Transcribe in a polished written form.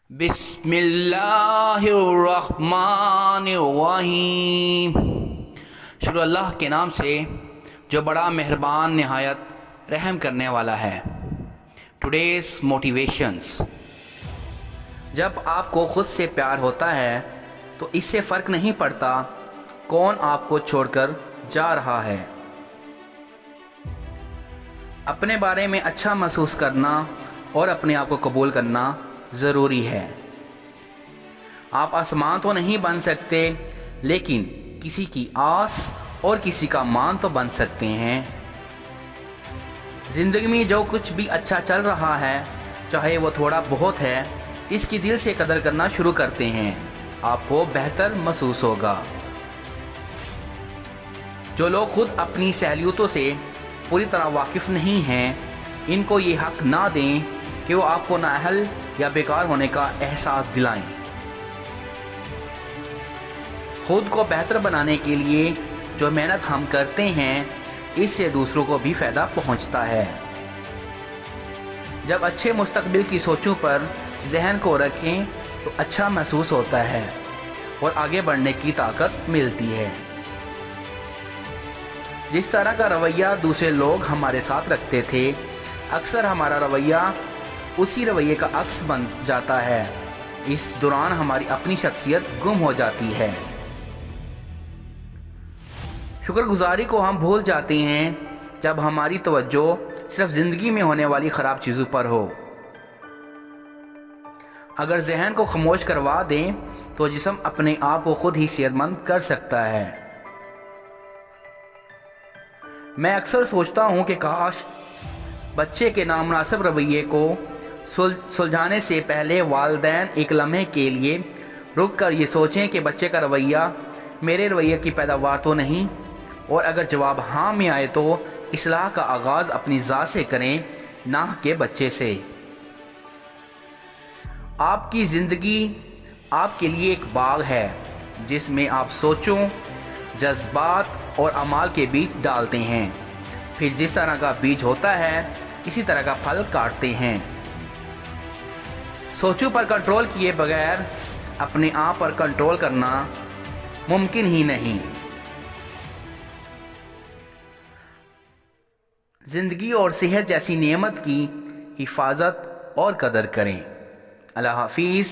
بسم اللہ الرحمن الرحیم۔ شروع اللہ کے نام سے جو بڑا مہربان نہایت رحم کرنے والا ہے۔ Today's motivations. جب آپ کو خود سے پیار ہوتا ہے تو اس سے فرق نہیں پڑتا کون آپ کو چھوڑ کر جا رہا ہے۔ اپنے بارے میں اچھا محسوس کرنا اور اپنے آپ کو قبول کرنا ضروری ہے۔ آپ آسمان تو نہیں بن سکتے، لیکن کسی کی آس اور کسی کا مان تو بن سکتے ہیں۔ زندگی میں جو کچھ بھی اچھا چل رہا ہے، چاہے وہ تھوڑا بہت ہے، اس کی دل سے قدر کرنا شروع کرتے ہیں، آپ کو بہتر محسوس ہوگا۔ جو لوگ خود اپنی صلاحیتوں سے پوری طرح واقف نہیں ہیں، ان کو یہ حق نہ دیں کہ وہ آپ کو نااہل یا بیکار ہونے کا احساس دلائیں۔ خود کو بہتر بنانے کے لیے جو محنت ہم کرتے ہیں، اس سے دوسروں کو بھی فائدہ پہنچتا ہے۔ جب اچھے مستقبل کی سوچوں پر ذہن کو رکھیں تو اچھا محسوس ہوتا ہے اور آگے بڑھنے کی طاقت ملتی ہے۔ جس طرح کا رویہ دوسرے لوگ ہمارے ساتھ رکھتے تھے، اکثر ہمارا رویہ اسی رویے کا عکس بن جاتا ہے۔ اس دوران ہماری اپنی شخصیت گم ہو جاتی ہے۔ شکر گزاری کو ہم بھول جاتے ہیں جب ہماری توجہ صرف زندگی میں ہونے والی خراب چیزوں پر ہو۔ اگر ذہن کو خاموش کروا دیں تو جسم اپنے آپ کو خود ہی صحت مند کر سکتا ہے۔ میں اکثر سوچتا ہوں کہ کاش بچے کے نامناسب رویے کو سلجھانے سے پہلے والدین ایک لمحے کے لیے رک کر یہ سوچیں کہ بچے کا رویہ میرے رویے کی پیداوار تو نہیں، اور اگر جواب ہاں میں آئے تو اصلاح کا آغاز اپنی ذات سے کریں، نہ کہ بچے سے۔ آپ کی زندگی آپ کے لیے ایک باغ ہے جس میں آپ سوچوں، جذبات اور اعمال کے بیج ڈالتے ہیں، پھر جس طرح کا بیج ہوتا ہے اسی طرح کا پھل کاٹتے ہیں۔ سوچوں پر کنٹرول کیے بغیر اپنے آپ پر کنٹرول کرنا ممکن ہی نہیں۔ زندگی اور صحت جیسی نعمت کی حفاظت اور قدر کریں۔ اللہ حافظ۔